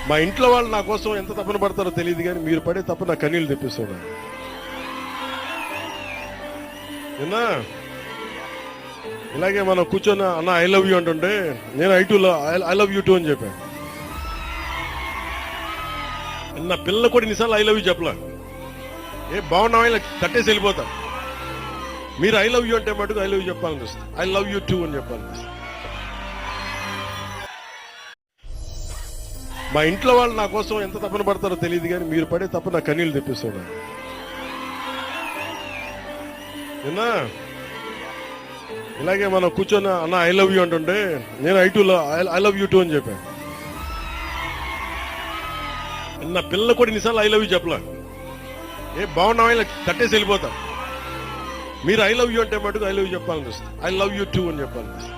మా ఇంట్లో వాళ్ళు నా కోసం ఎంత తపన పడతారో తెలియదు, కానీ మీరు పడే తప్ప నా కన్నీళ్ళు తెప్పిస్తున్నారు. నిన్న ఇలాగే మనం కూర్చొని అన్న ఐ లవ్ యూ అంటుంటే నేను ఐ లవ్ యూ టూ అని చెప్పాను. నా పిల్లలు కూడా ఇన్నిసార్లు ఐ లవ్ యూ చెప్పలే. బాగున్నావా ఇలా తట్టేసి వెళ్ళిపోతా. మీరు ఐ లవ్ యూ అంటే మటుకు ఐ లవ్ యూ చెప్పాలనిపిస్తుంది. ఐ లవ్ యూ టూ అని చెప్పాలనిపిస్తుంది. మా ఇంట్లో వాళ్ళు నా కోసం ఎంత తపన పడతారో తెలియదు, కానీ మీరు పడే తప్ప నా కన్నీళ్ళు తెప్పిస్తున్నారు. నిన్న ఇలాగే మనం కూర్చొని అన్న ఐ లవ్ యూ అంటుంటే నేను ఐ లవ్ యూ టూ అని చెప్పాను. నా పిల్లలు కూడా ఇన్నిసార్లు ఐ లవ్ యూ చెప్పలే. బాగున్నావా ఇలా తట్టేసి వెళ్ళిపోతా. మీరు ఐ లవ్ యూ అంటే మటుకు ఐ లవ్ యూ చెప్పాలనిపిస్తుంది. ఐ లవ్ యూ టూ అని చెప్పాలనిపిస్తుంది.